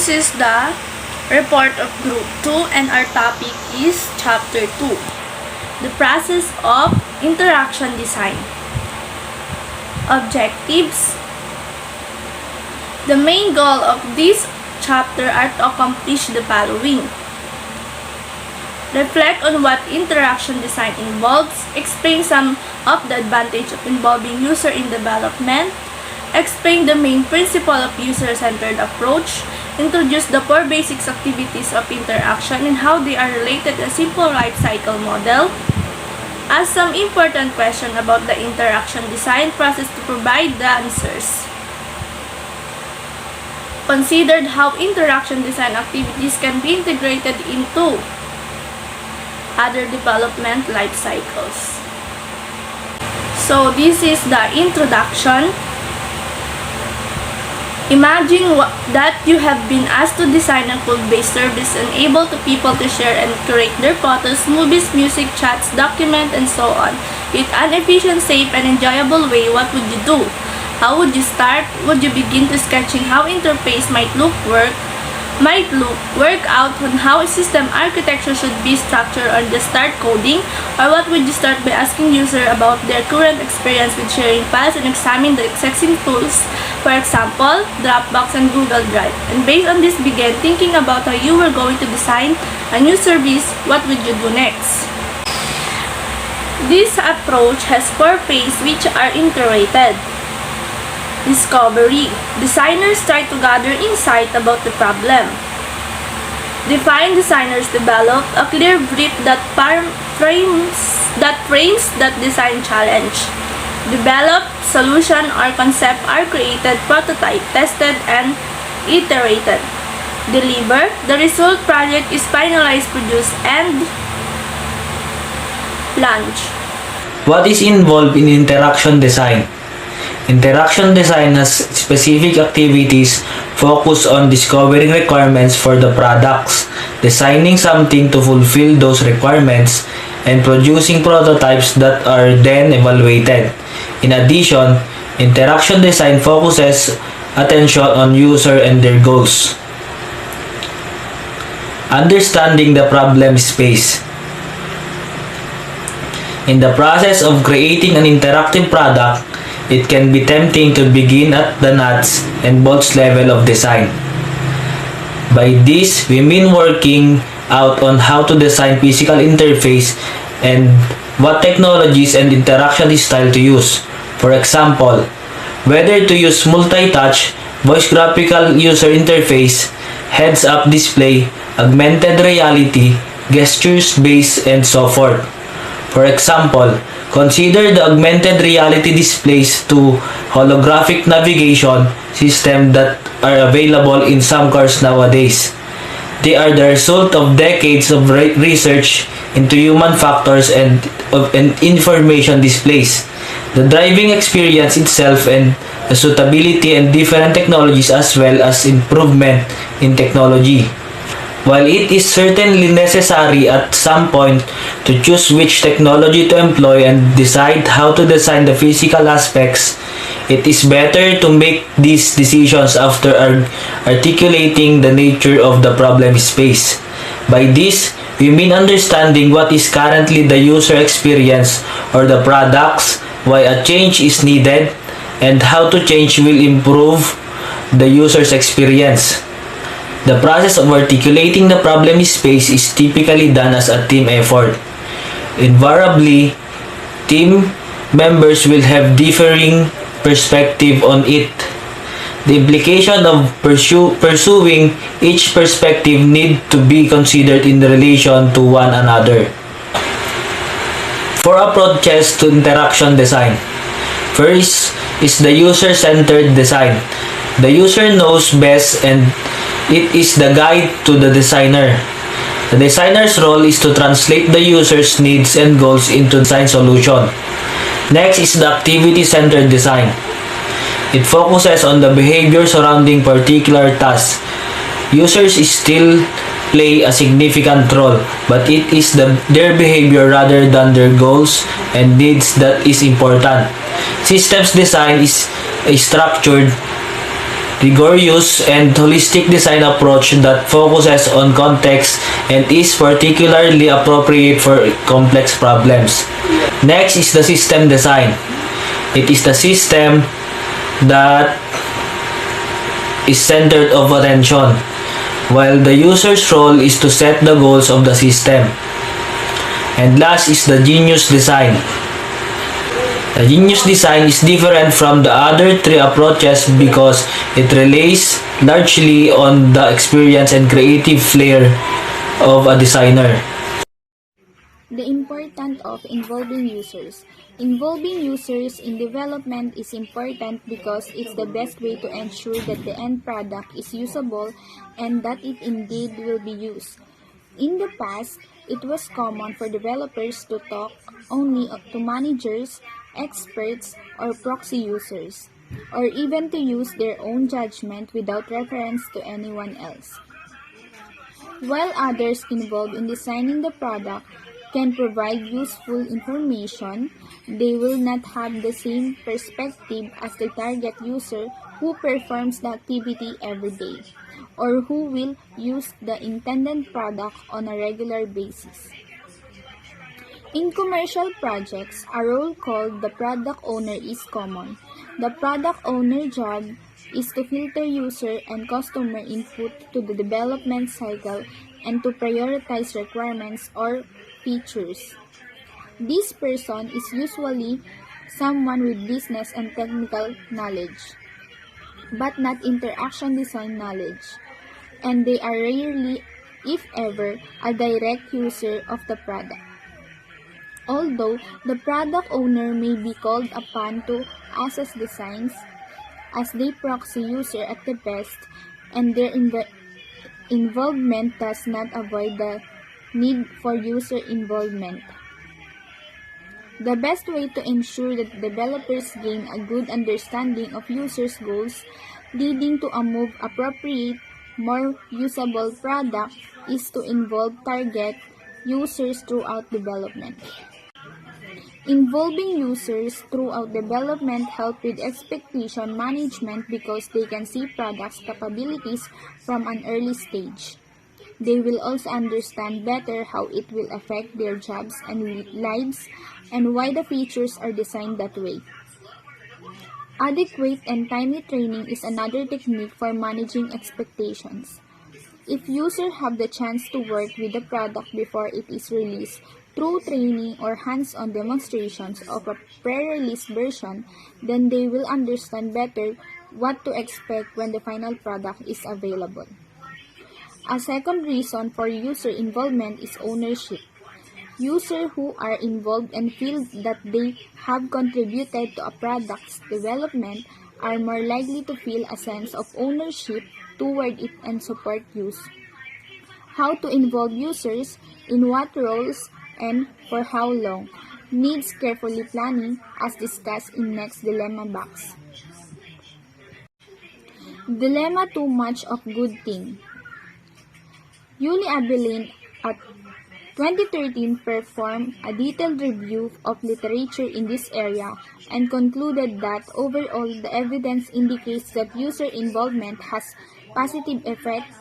This is the report of Group 2 and our topic is Chapter 2, the process of interaction design. Objectives. The main goal of this chapter are to accomplish the following. Reflect on what interaction design involves, explain some of the advantages of involving user in development, explain the main principle of user-centered approach, introduce the 4 basic activities of interaction and how they are related to a simple life cycle model, ask some important questions about the interaction design process to provide the answers. Considered how interaction design activities can be integrated into other development life cycles. So this is the introduction. Imagine that you have been asked to design a code-based service enable to people to share and curate their photos, movies, music, chats, documents, and so on with an efficient, safe, and enjoyable way. What would you do? How would you start? Would you begin to sketching how interface might work out on how a system architecture should be structured or just start coding? Or what would you start by asking user about their current experience with sharing files and examine the existing tools, for example, Dropbox and Google Drive. And based on this, begin thinking about how you were going to design a new service. What would you do next? This approach has 4 phases which are interrelated. Discovery. Designers try to gather insight about the problem. Define. Designers develop a clear brief that frames that design challenge. Develop. Solution or concept are created, prototype, tested, and iterated. Deliver. The result project is finalized, produced, and launched. What is involved in interaction design? Interaction design has specific activities focused on discovering requirements for the products, designing something to fulfill those requirements, and producing prototypes that are then evaluated. In addition, interaction design focuses attention on user and their goals. Understanding the problem space. In the process of creating an interactive product, it can be tempting to begin at the nuts and bolts level of design. By this, we mean working out on how to design physical interface and what technologies and interaction style to use. For example, whether to use multi-touch, voice graphical user interface, heads-up display, augmented reality, gestures-based, and so forth. For example, consider the augmented reality displays to holographic navigation system that are available in some cars nowadays. They are the result of decades of research into human factors and information displays, the driving experience itself, and the suitability and different technologies as well as improvement in technology. While it is certainly necessary at some point to choose which technology to employ and decide how to design the physical aspects, it is better to make these decisions after articulating the nature of the problem space. By this, we mean understanding what is currently the user experience or the products, why a change is needed, and how to change will improve the user's experience. The process of articulating the problem space is typically done as a team effort. Invariably, team members will have differing perspective on it. The implication of pursuing each perspective need to be considered in relation to one another. 4 approaches to interaction design. First is the user-centered design. The user knows best and it is the guide to the designer. The designer's role is to translate the user's needs and goals into design solution. Next is the activity-centered design. It focuses on the behavior surrounding particular tasks. Users still play a significant role, but it is their behavior rather than their goals and needs that is important. Systems design is a structured rigorous and holistic design approach that focuses on context and is particularly appropriate for complex problems. Next is the system design. It is the system that is centered of attention, while the user's role is to set the goals of the system. And last is the genius design. The genius design is different from the other three approaches because it relies largely on the experience and creative flair of a designer. The importance of involving users. Involving users in development is important because it's the best way to ensure that the end product is usable and that it indeed will be used. In the past, it was common for developers to talk only to managers, experts, or proxy users, or even to use their own judgment without reference to anyone else. While others involved in designing the product can provide useful information, they will not have the same perspective as the target user who performs the activity every day, or who will use the intended product on a regular basis. In commercial projects, a role called the product owner is common. The product owner job is to filter user and customer input to the development cycle and to prioritize requirements or features. This person is usually someone with business and technical knowledge, but not interaction design knowledge, and they are rarely, if ever, a direct user of the product. Although the product owner may be called upon to assess designs, as they proxy user at the best, and their involvement does not avoid the need for user involvement. The best way to ensure that developers gain a good understanding of users' goals, leading to a more appropriate, more usable product, is to involve target users throughout development. Involving users throughout development help with expectation management because they can see products' capabilities from an early stage. They will also understand better how it will affect their jobs and lives and why the features are designed that way. Adequate and timely training is another technique for managing expectations. If users have the chance to work with the product before it is released, through training or hands-on demonstrations of a pre-release version, then they will understand better what to expect when the final product is available. A second reason for user involvement is ownership. Users who are involved and feel that they have contributed to a product's development are more likely to feel a sense of ownership toward it and support use. How to involve users, in what roles, and for how long, needs carefully planning as discussed in next dilemma box. Dilemma too much of good thing. Yuli Abilene at 2013 performed a detailed review of literature in this area and concluded that overall the evidence indicates that user involvement has positive effects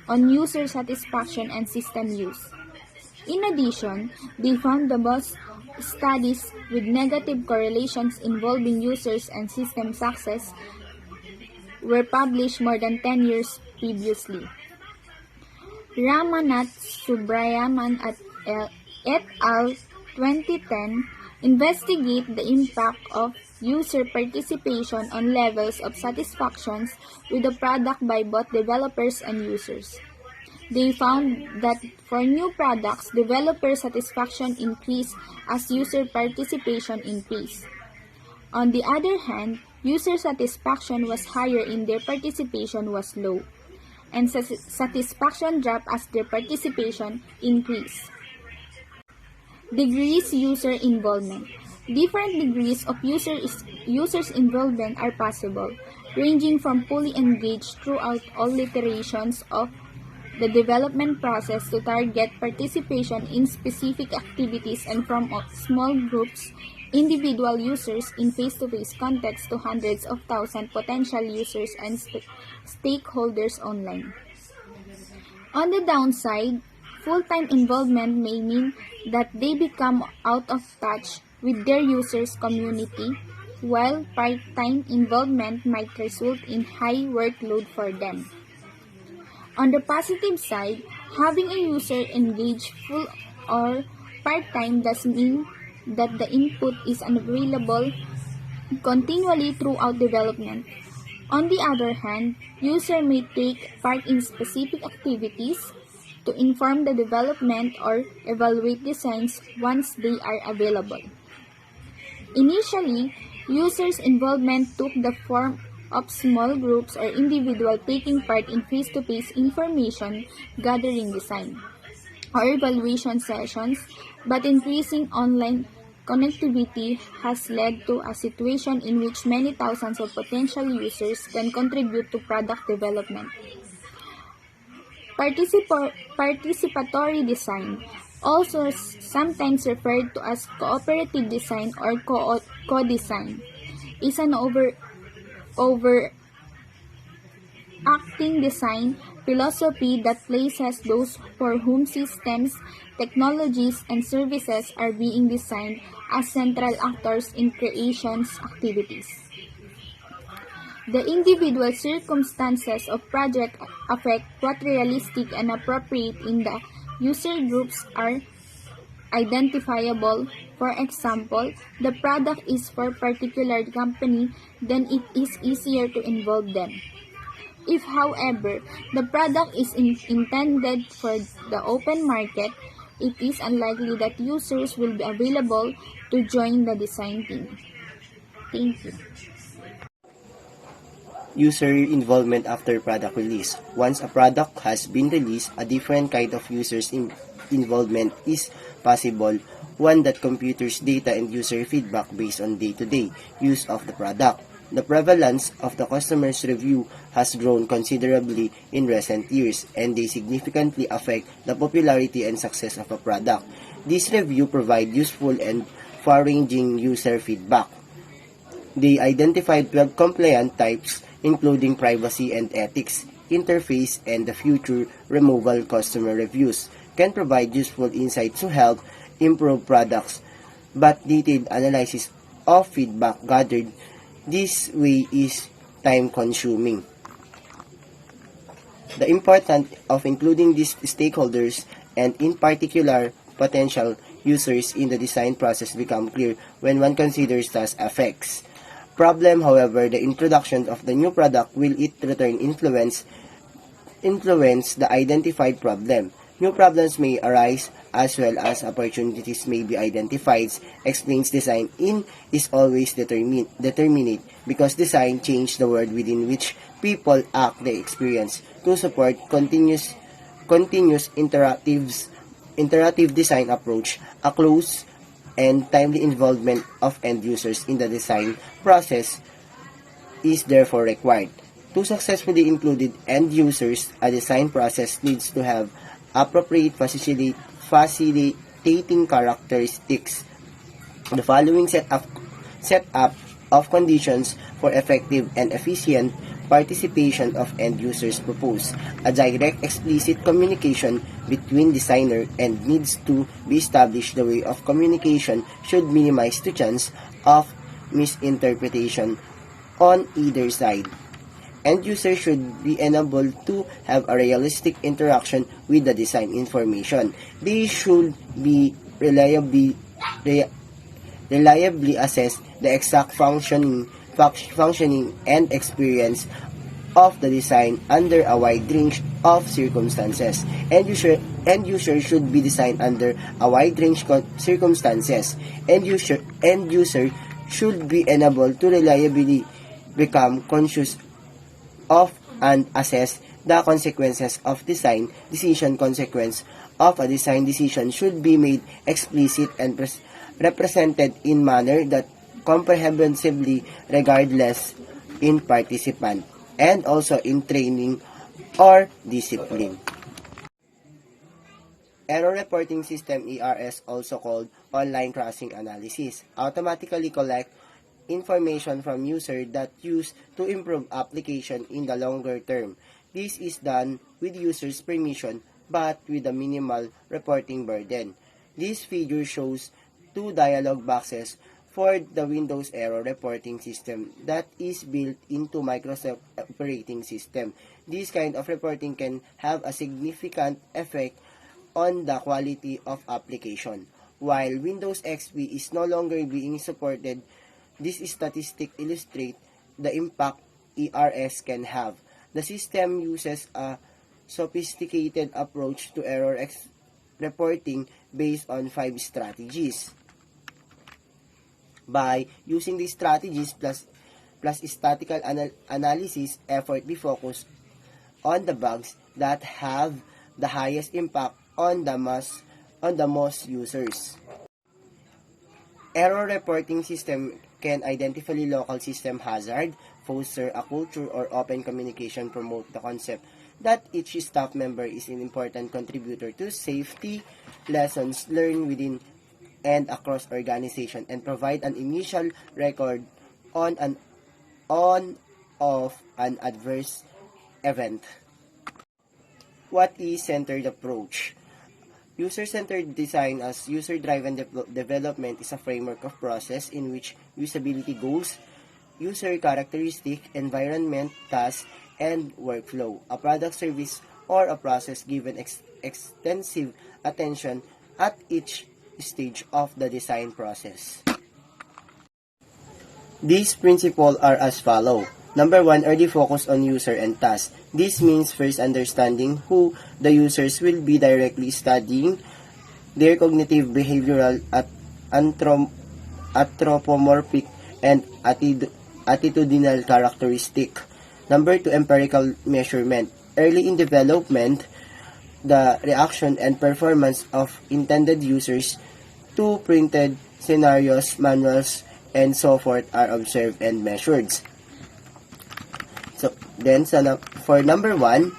on user satisfaction and system use. In addition, they found the most studies with negative correlations involving users and system success were published more than 10 years previously. Ramanath Subrayaman et al. 2010 investigate the impact of user participation on levels of satisfactions with the product by both developers and users. They found that for new products, developer satisfaction increased as user participation increased. On the other hand, user satisfaction was higher and their participation was low, and satisfaction dropped as their participation increased. Degrees user involvement. Different degrees of users' involvement are possible, ranging from fully engaged throughout all iterations of the development process to target participation in specific activities and from small groups individual users in face-to-face context to hundreds of thousands potential users and stakeholders online. On the downside, full-time involvement may mean that they become out of touch with their users' community, while part-time involvement might result in high workload for them. On the positive side, having a user engage full or part-time does mean that the input is available continually throughout development. On the other hand, user may take part in specific activities to inform the development or evaluate designs once they are available. Initially, users' involvement took the form of small groups or individuals taking part in face-to-face information gathering design or evaluation sessions, but increasing online connectivity has led to a situation in which many thousands of potential users can contribute to product development. Participatory design, also sometimes referred to as cooperative design or co-design, is an overacting design philosophy that places those for whom systems, technologies, and services are being designed as central actors in creation's activities. The individual circumstances of project affect what realistic and appropriate in the user groups are identifiable. For example, the product is for a particular company, then it is easier to involve them. If, however, the product is intended for the open market, it is unlikely that users will be available to join the design team. Thank you. User involvement after product release. Once a product has been released, a different kind of users' involvement is possible, one that computers data and user feedback based on day-to-day use of the product. The prevalence of the customer's review has grown considerably in recent years, and they significantly affect the popularity and success of a product. These reviews provide useful and far-ranging user feedback. They identified 12 compliant types, including privacy and ethics, interface, and the future removal. Customer reviews can provide useful insights to help improve products, but detailed analysis of feedback gathered this way is time-consuming. The importance of including these stakeholders, and in particular potential users, in the design process become clear when one considers those effects. Problem, however, the introduction of the new product will in return influence the identified problem. New problems may arise as well as opportunities may be identified. Explains design in is always determinate because design changes the world within which people act the experience. To support continuous interactive design approach, a close and timely involvement of end users in the design process is therefore required. To successfully include end users, a design process needs to have appropriate facilitating characteristics. The following set up of conditions for effective and efficient participation of end users propose. A direct, explicit communication between designer and needs to be established. The way of communication should minimize the chance of misinterpretation on either side. End users should be enabled to have a realistic interaction with the design information. They should be reliably assess the exact functioning and experience of the design under a wide range of circumstances. End user should be designed under a wide range of circumstances. End user should be enabled to reliably become conscious of and assess the consequences of design decision. Consequence of a design decision should be made explicit and represented in manner that comprehensively regardless in participant and also in training or discipline. Error reporting system ERS, also called online crossing analysis, automatically collect information from user that use to improve application in the longer term. This is done with user's permission but with a minimal reporting burden. This figure shows two dialog boxes for the Windows error reporting system that is built into Microsoft operating system. This kind of reporting can have a significant effect on the quality of application. While Windows XP is no longer being supported, this statistic illustrates the impact ERS can have. The system uses a sophisticated approach to error reporting based on 5 strategies. By using these strategies plus statistical analysis, effort be focused on the bugs that have the highest impact on the most users. Error reporting system can identify local system hazard, foster a culture or open communication, promote the concept that each staff member is an important contributor to safety, lessons learned within and across organization, and provide an initial record on of an adverse event. What is centered approach? User-centered design as user-driven development is a framework of process in which usability goals, user characteristic, environment, task, and workflow. A product, service, or a process given extensive attention at each stage of the design process. These principles are as follow. Number 1, early focus on user and task. This means first understanding who the users will be, directly studying their cognitive, behavioral, anthropomorphic, and attitudinal characteristic. Number 2, empirical measurement. Early in development, the reaction and performance of intended users to printed scenarios, manuals, and so forth are observed and measured. So, then, for number 1,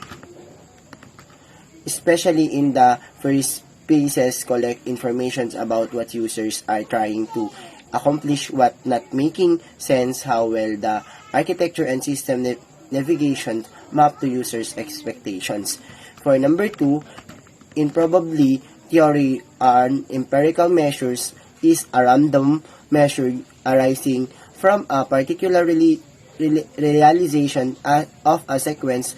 especially in the first phases, collect information about what users are trying to accomplish, what not making sense, how well the architecture and system navigation map to users' expectations. For number 2, in probably theory and empirical measures is a random measure arising from a particular realization of a sequence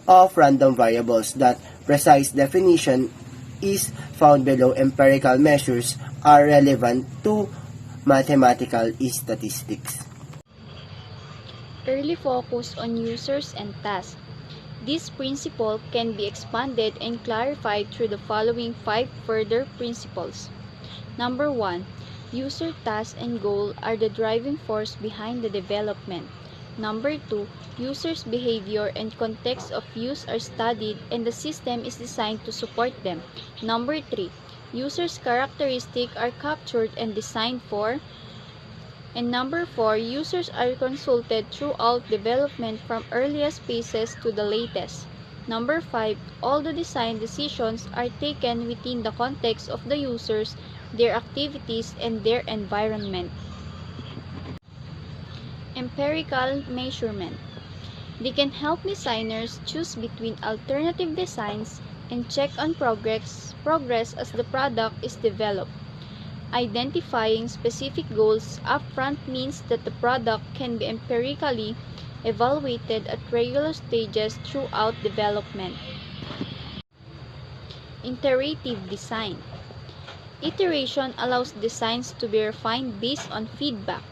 of random variables. That precise definition is found below. Empirical measures are relevant to mathematical statistics. Early focus on users and tasks. This principle can be expanded and clarified through the following 5 further principles. Number 1, user task and goal are the driving force behind the development. Number 2, users' behavior and context of use are studied and the system is designed to support them. Number 3, users' characteristics are captured and designed for. And number 4, users are consulted throughout development from earliest phases to the latest. Number 5, all the design decisions are taken within the context of the users, their activities, and their environment. Empirical measurement. They can help designers choose between alternative designs and check on progress as the product is developed. Identifying specific goals upfront means that the product can be empirically evaluated at regular stages throughout development. Iterative design. Iteration allows designs to be refined based on feedback.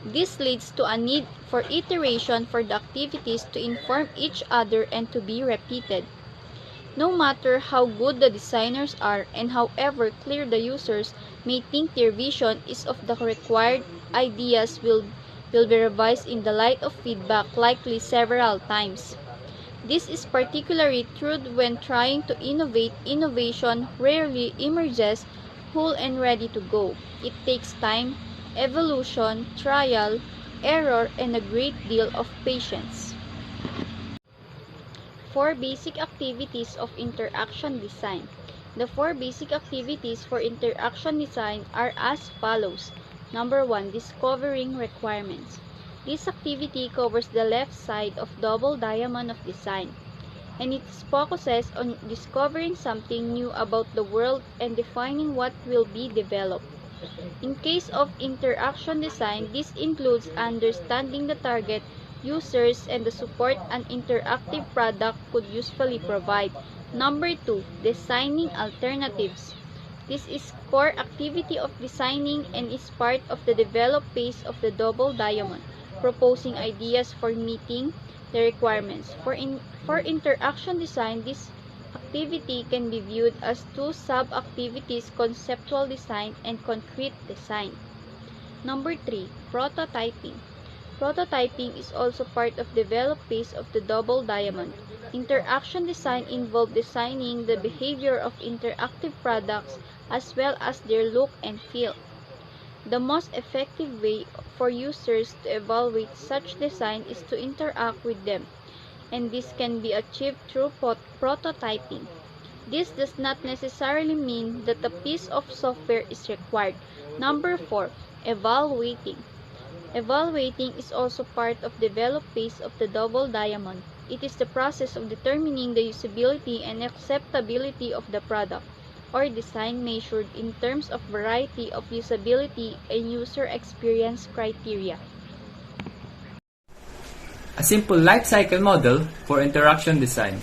This leads to a need for iteration for the activities to inform each other and to be repeated. No matter how good the designers are and however clear the users may think their vision is of, the required ideas will be revised in the light of feedback, likely several times. This is particularly true when trying to innovate. Innovation rarely emerges whole and ready to go. It takes time, evolution, trial, error, and a great deal of patience. 4 basic activities of interaction design. The four basic activities for interaction design are as follows. Number 1, discovering requirements. This activity covers the left side of double diamond of design, and it focuses on discovering something new about the world and defining what will be developed. In case of interaction design, this includes understanding the target users and the support an interactive product could usefully provide. Number 2, designing alternatives. This is core activity of designing and is part of the develop phase of the double diamond, proposing ideas for meeting the requirements. For interaction design, this activity can be viewed as two sub-activities: conceptual design and concrete design. Number 3, prototyping. Prototyping is also part of develop phase of the double diamond. Interaction design involves designing the behavior of interactive products as well as their look and feel. The most effective way for users to evaluate such design is to interact with them, and this can be achieved through prototyping. This does not necessarily mean that a piece of software is required. Number 4, evaluating. Evaluating is also part of develop phase of the double diamond. It is the process of determining the usability and acceptability of the product or design measured in terms of variety of usability and user experience criteria. A simple life cycle model for interaction design.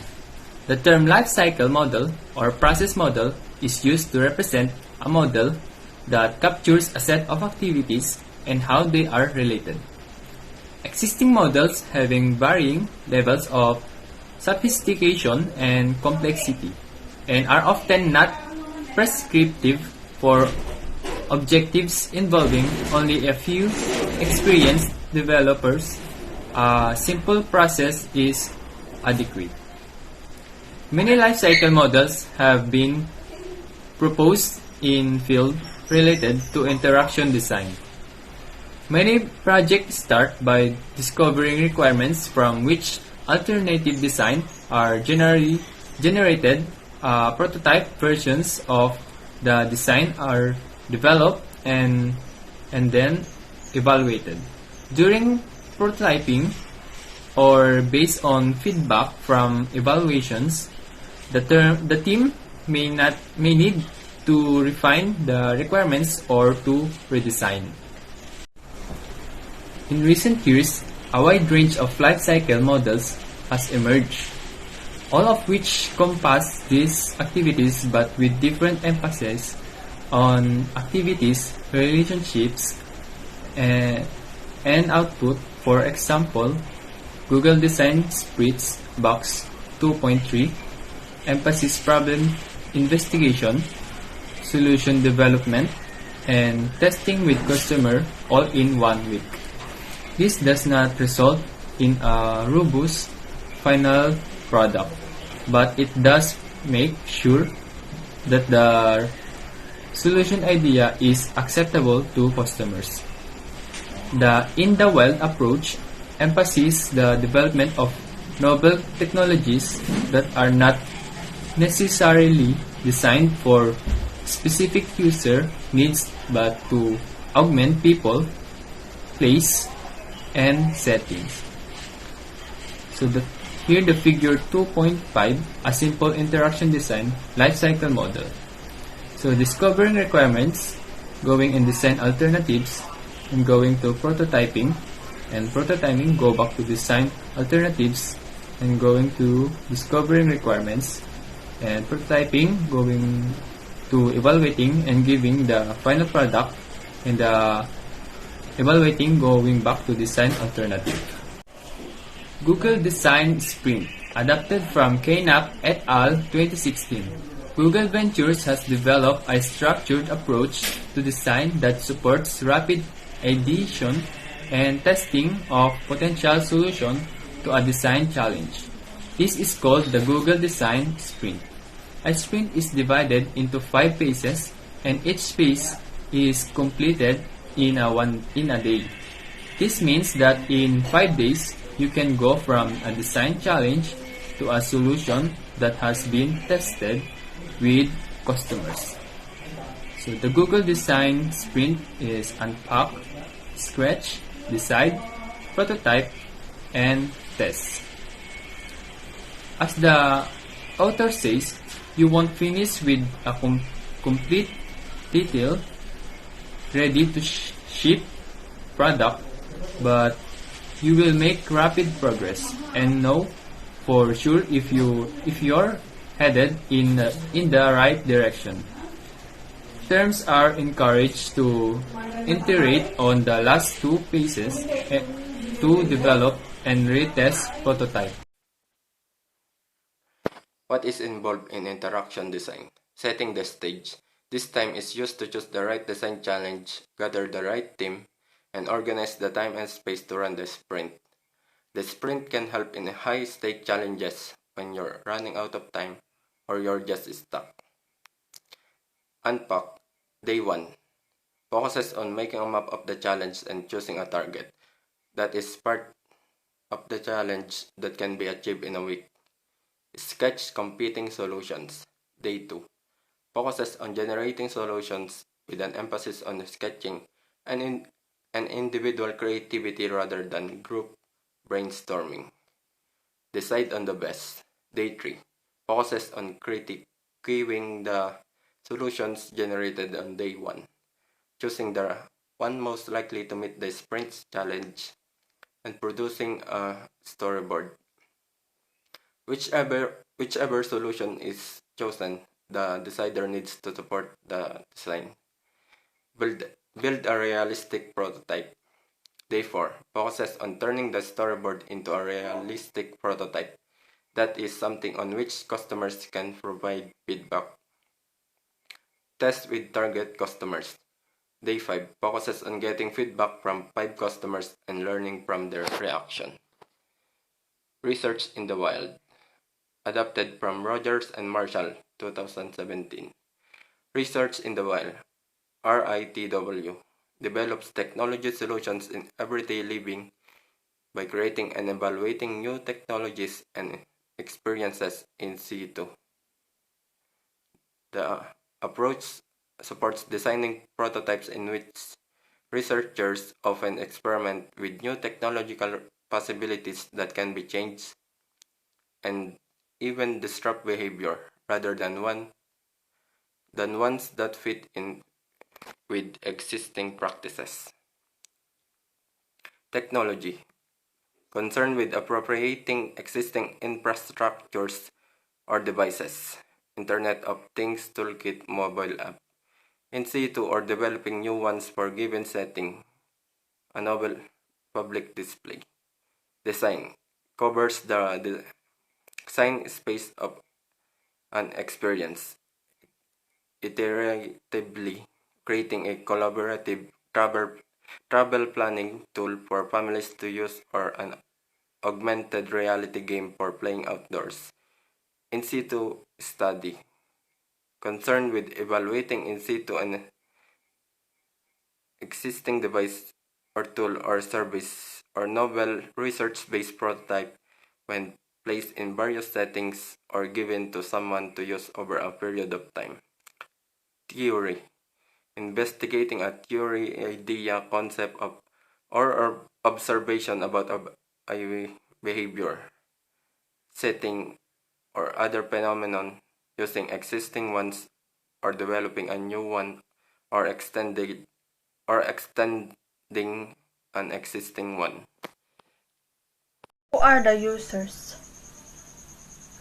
The term life cycle model or process model is used to represent a model that captures a set of activities and how they are related. Existing models having varying levels of sophistication and complexity and are often not prescriptive for objectives involving only a few experienced developers. A simple process is adequate. Many lifecycle models have been proposed in field related to interaction design. Many projects start by discovering requirements from which alternative design are generally generated. Prototype versions of the design are developed and then evaluated. During prototyping or based on feedback from evaluations, the team may need to refine the requirements or to redesign. In recent years, a wide range of lifecycle models has emerged, all of which compass these activities but with different emphasis on activities, relationships, and output. For example, Google Design Sprints Box 2.3 emphasis problem investigation, solution development, and testing with customer all in 1 week. This does not result in a robust final product, but it does make sure that the solution idea is acceptable to customers. The in-the-wild approach emphasizes the development of novel technologies that are not necessarily designed for specific user needs but to augment people, place, and settings. So here the figure 2.5, a simple interaction design lifecycle model. So discovering requirements, going in design alternatives, and going to prototyping, and prototyping go back to design alternatives, and going to discovering requirements, and prototyping going to evaluating and giving the final product, and the evaluating going back to design alternative. Google Design Sprint, adapted from Knapp et al. 2016. Google Ventures has developed a structured approach to design that supports rapid ideation and testing of potential solutions to a design challenge. This is called the Google Design Sprint. A sprint is divided into 5 phases, and each phase is completed in a day. This means that in 5 days, you can go from a design challenge to a solution that has been tested with customers. So the Google Design Sprint is unpack, sketch, decide, prototype, and test. As the author says, you won't finish with a complete, detailed, ready to ship product, but you will make rapid progress and know for sure if you're headed in the right direction. Terms are encouraged to iterate on the last two phases to develop and retest prototype. What is involved in interaction design? Setting the stage. This time is used to choose the right design challenge, gather the right team, and organize the time and space to run the sprint. The sprint can help in high-stake challenges when you're running out of time or you're just stuck. Unpack. Day 1. Focuses on making a map of the challenge and choosing a target. That is part of the challenge that can be achieved in a week. Sketch competing solutions. Day 2. Focuses on generating solutions with an emphasis on sketching and individual creativity rather than group brainstorming. Decide on the best. Day 3. Focuses on critiquing the solutions generated on day 1, choosing the one most likely to meet the sprint's challenge, and producing a storyboard. Whichever solution is chosen, the decider needs to support the design. Build a realistic prototype. Day 4 focuses on turning the storyboard into a realistic prototype. That is something on which customers can provide feedback. Test with target customers. Day 5 focuses on getting feedback from 5 customers and learning from their reaction. Research in the wild. Adapted from Rogers and Marshall, 2017. Research in the wild, RITW, develops technology solutions in everyday living by creating and evaluating new technologies and experiences in situ. The approach supports designing prototypes in which researchers often experiment with new technological possibilities that can be changed and even disrupt behavior rather than ones that fit in with existing practices. Technology. Concerned with appropriating existing infrastructures or devices. Internet of Things Toolkit mobile app. In situ or developing new ones for given setting. A novel public display. Design. Covers the design space of an experience. Iteratively creating a collaborative travel planning tool for families to use or an augmented reality game for playing outdoors. In situ study. Concerned with evaluating in situ an existing device or tool or service or novel research-based prototype when placed in various settings or given to someone to use over a period of time. Theory. Investigating a theory, idea, concept of or observation about a behavior, setting, or other phenomenon using existing ones or developing a new one or extending an existing one. Who are the users?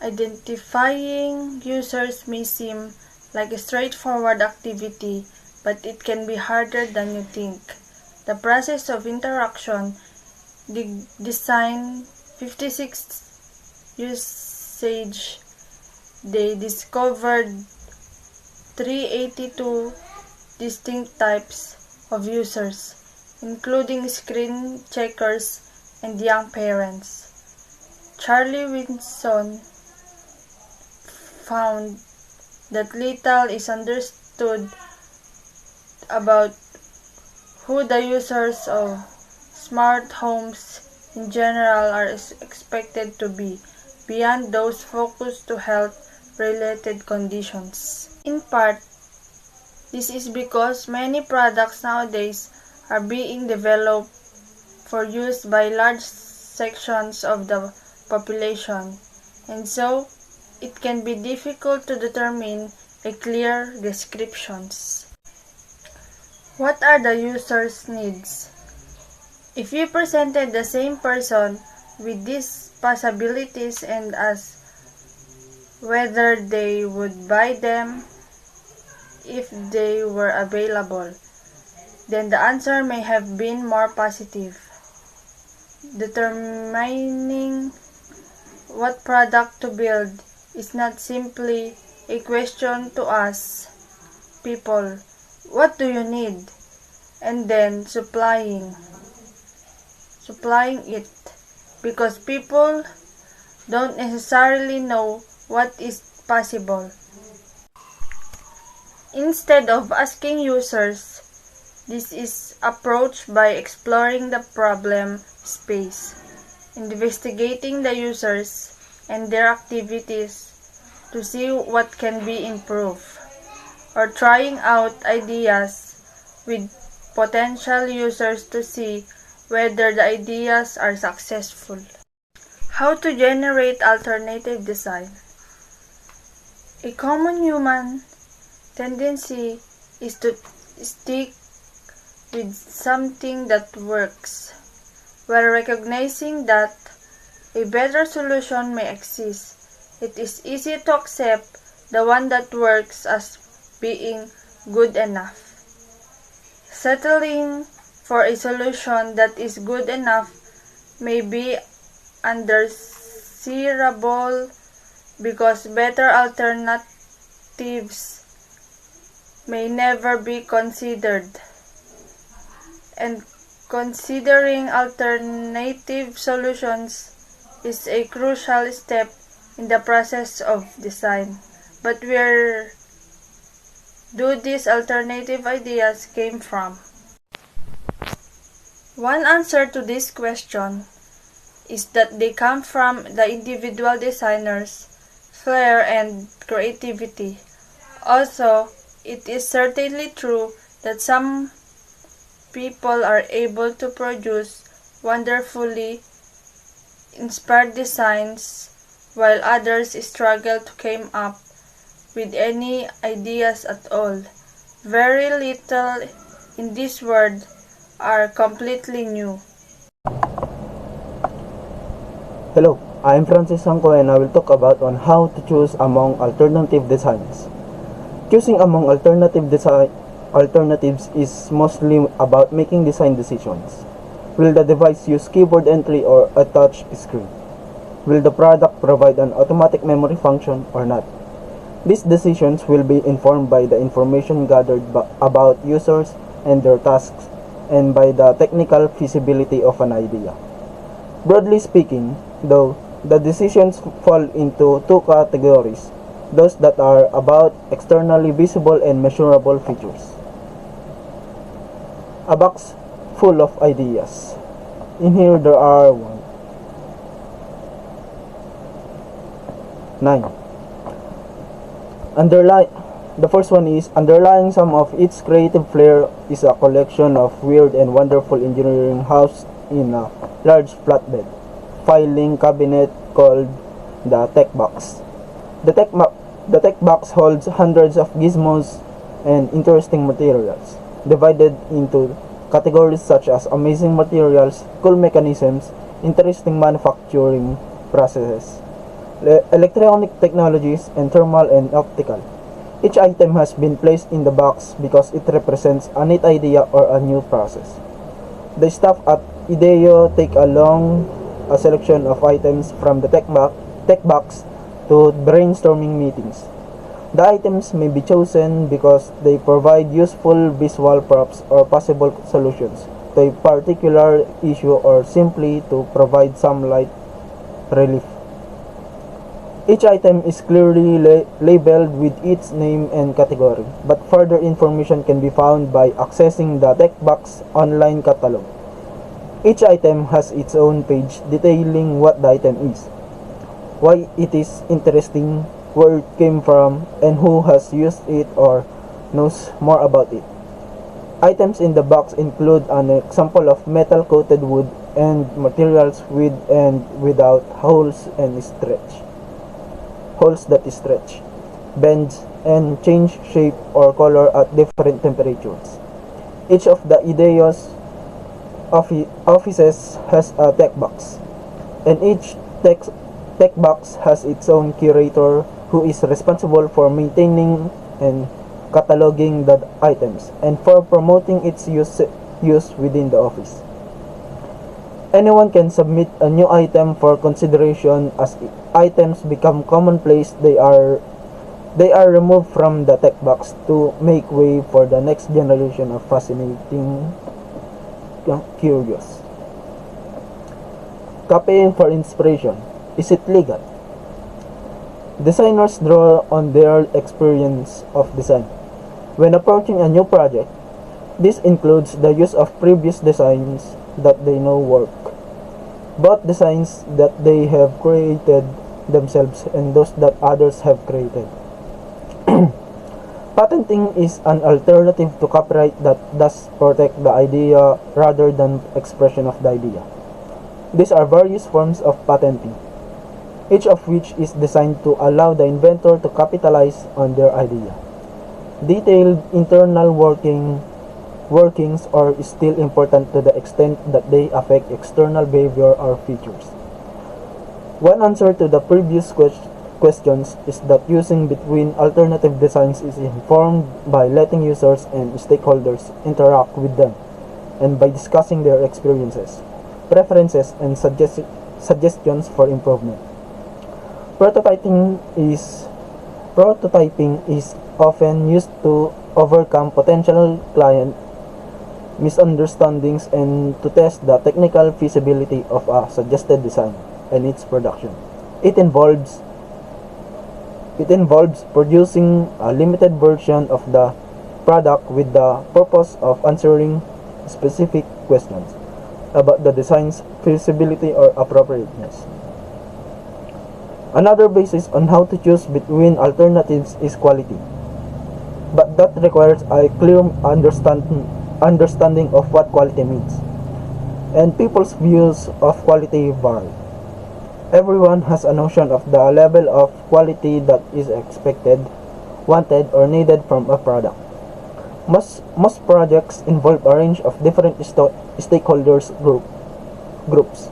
Identifying users may seem like a straightforward activity, but it can be harder than you think. The process of interaction design 56 usage. They discovered 382 distinct types of users, including screen checkers and young parents. Charlie Winson found that little is understood about who the users of smart homes in general are expected to be, beyond those focused to health, related conditions. In part, this is because many products nowadays are being developed for use by large sections of the population, and so it can be difficult to determine a clear descriptions. What are the user's needs? If you presented the same person with these possibilities and asked whether they would buy them if they were available, then the answer may have been more positive. Determining what product to build is not simply a question to ask people, what do you need? And then supplying it, because people don't necessarily know what is possible. Instead of asking users, this is approached by exploring the problem space, investigating the users and their activities to see what can be improved, or trying out ideas with potential users to see whether the ideas are successful. How to generate alternative design. A common human tendency is to stick with something that works, while recognizing that a better solution may exist. It is easy to accept the one that works as being good enough. Settling for a solution that is good enough may be undesirable because better alternatives may never be considered, and considering alternative solutions is a crucial step in the process of design. But where do these alternative ideas came from? One answer to this question is that they come from the individual designer's flair and creativity. Also, it is certainly true that some people are able to produce wonderfully inspired designs, while others struggle to come up with any ideas at all. Very little in this world are completely new. Hello, I am Francis Sanko and I will talk about on how to choose among alternative designs. Choosing among alternatives is mostly about making design decisions. Will the device use keyboard entry or a touch screen? Will the product provide an automatic memory function or not? These decisions will be informed by the information gathered about users and their tasks, and by the technical feasibility of an idea. Broadly speaking, though, the decisions fall into two categories: those that are about externally visible and measurable features. A box full of ideas. In here there are 9. The first one is underlying some of its creative flair is a collection of weird and wonderful engineering housed in a large flatbed filing cabinet called the Tech Box. The Tech Box holds hundreds of gizmos and interesting materials, divided into categories such as amazing materials, cool mechanisms, interesting manufacturing processes, electronic technologies, and thermal and optical. Each item has been placed in the box because it represents a neat idea or a new process. The staff at IDEO take along a selection of items from the Tech Box to brainstorming meetings. The items may be chosen because they provide useful visual props or possible solutions to a particular issue, or simply to provide some light relief. Each item is clearly labeled with its name and category, but further information can be found by accessing the Tech Box online catalog. Each item has its own page detailing what the item is, why it is interesting, where it came from, and who has used it or knows more about it. Items in the box include an example of metal-coated wood and materials with and without holes that stretch, bends, and change shape or color at different temperatures. Each of the IDEO's offices has a tech box, and each tech box has its own curator who is responsible for maintaining and cataloging the items and for promoting its use within the office. Anyone can submit a new item for consideration. As items become commonplace, they are removed from the tech box to make way for the next generation of fascinating curious. Copying for inspiration. Is it legal? Designers draw on their experience of design. When approaching a new project, this includes the use of previous designs that they know work, both designs that they have created themselves and those that others have created. Patenting is an alternative to copyright that does protect the idea rather than expression of the idea. These are various forms of patenting, each of which is designed to allow the inventor to capitalize on their idea. Detailed internal workings are still important to the extent that they affect external behavior or features. One answer to the previous questions is that using between alternative designs is informed by letting users and stakeholders interact with them and by discussing their experiences, preferences, and suggestions for improvement. Prototyping is often used to overcome potential client misunderstandings and to test the technical feasibility of a suggested design and its production. It involves producing a limited version of the product with the purpose of answering specific questions about the design's feasibility or appropriateness. Another basis on how to choose between alternatives is quality, but that requires a clear understanding of what quality means, and people's views of quality vary. Everyone has a notion of the level of quality that is expected, wanted, or needed from a product. Most projects involve a range of different stakeholders groups,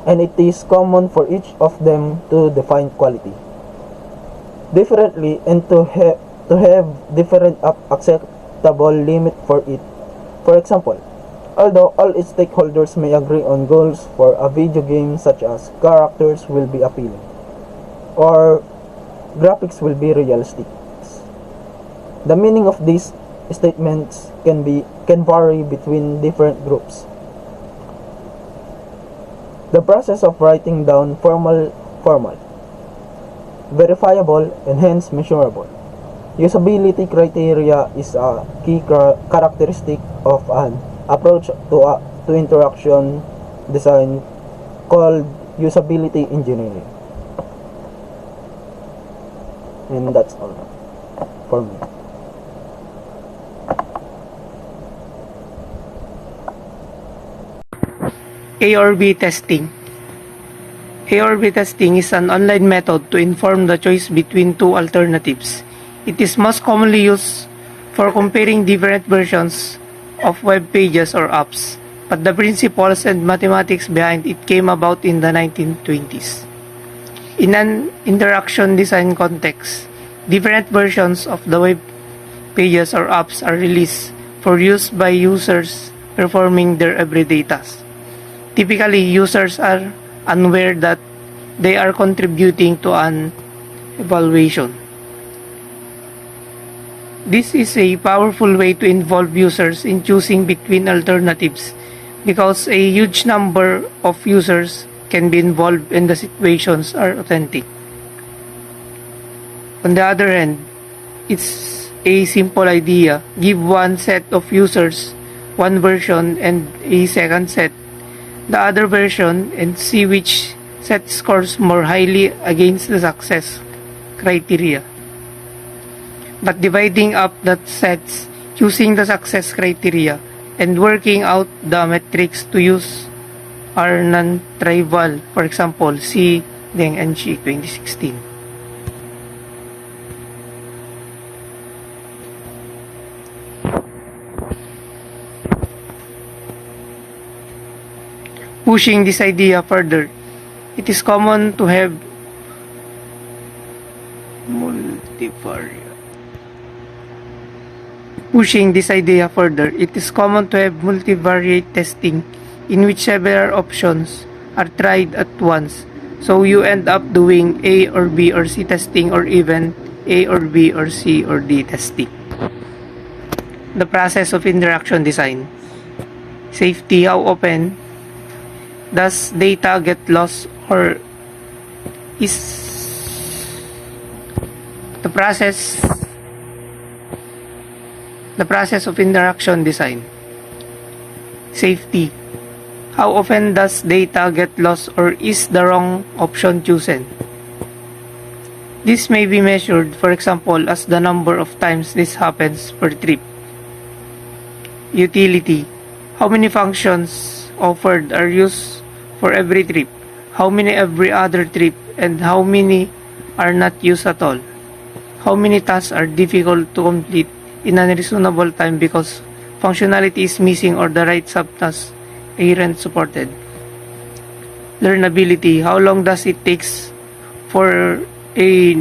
and it is common for each of them to define quality differently and to have different acceptable limit for it. For example, although all its stakeholders may agree on goals for a video game such as characters will be appealing or graphics will be realistic, the meaning of these statements can vary between different groups. The process of writing down formal, verifiable, and hence measurable usability criteria is a key characteristic of an approach to interaction design called usability engineering. And that's all for me. A/B testing. A/B testing is an online method to inform the choice between two alternatives. It is most commonly used for comparing different versions of web pages or apps, but the principles and mathematics behind it came about in the 1920s. In an interaction design context, different versions of the web pages or apps are released for use by users performing their everyday tasks. Typically, users are unaware that they are contributing to an evaluation. This is a powerful way to involve users in choosing between alternatives because a huge number of users can be involved and the situations are authentic. On the other hand, it's a simple idea. Give one set of users one version and a second set the other version and see which set scores more highly against the success criteria, but dividing up the sets using the success criteria and working out the metrics to use are non-trivial. For example, see Deng and Shi 2016. Pushing this idea further, it is common to have multivariate. Pushing this idea further, it is common to have multivariate testing in which several options are tried at once. So you end up doing A or B or C testing, or even A or B or C or D testing. The process of interaction design. Safety. How often does data get lost, or is the process of interaction design? Safety. How often does data get lost, or is the wrong option chosen? This may be measured, for example, as the number of times this happens per trip. Utility. How many functions offered are used for every trip? How many every other trip? And how many are not used at all? How many tasks are difficult to complete in a reasonable time because functionality is missing or the right subtask aren't supported? Learnability. How long does it take for a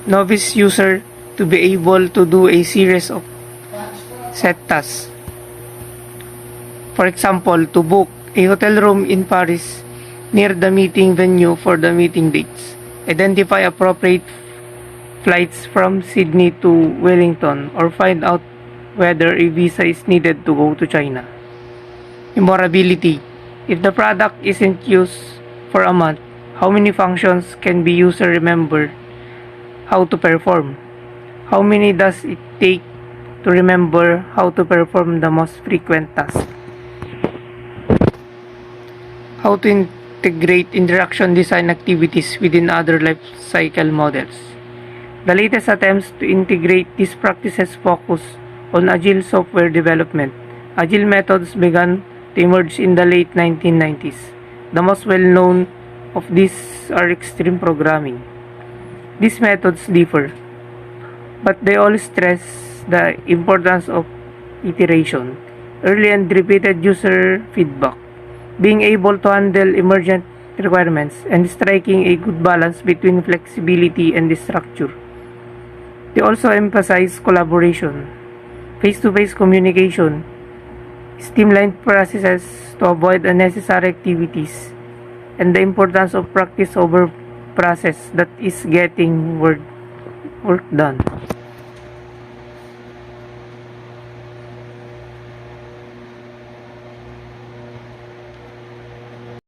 novice user to be able to do a series of set tasks? For example, to book a hotel room in Paris near the meeting venue for the meeting dates. Identify appropriate flights from Sydney to Wellington, or find out whether a visa is needed to go to China. Memorability. If the product isn't used for a month, how many functions can the user remember how to perform? How many does it take to remember how to perform the most frequent tasks? How to integrate interaction design activities within other life cycle models. The latest attempts to integrate these practices focus on agile software development. Agile methods began to emerge in the late 1990s. The most well-known of these are extreme programming. These methods differ, but they all stress the importance of iteration, early and repeated user feedback, being able to handle emergent requirements, and striking a good balance between flexibility and structure. They also emphasize collaboration, face-to-face communication, streamlined processes to avoid unnecessary activities, and the importance of practice over process that is getting work done.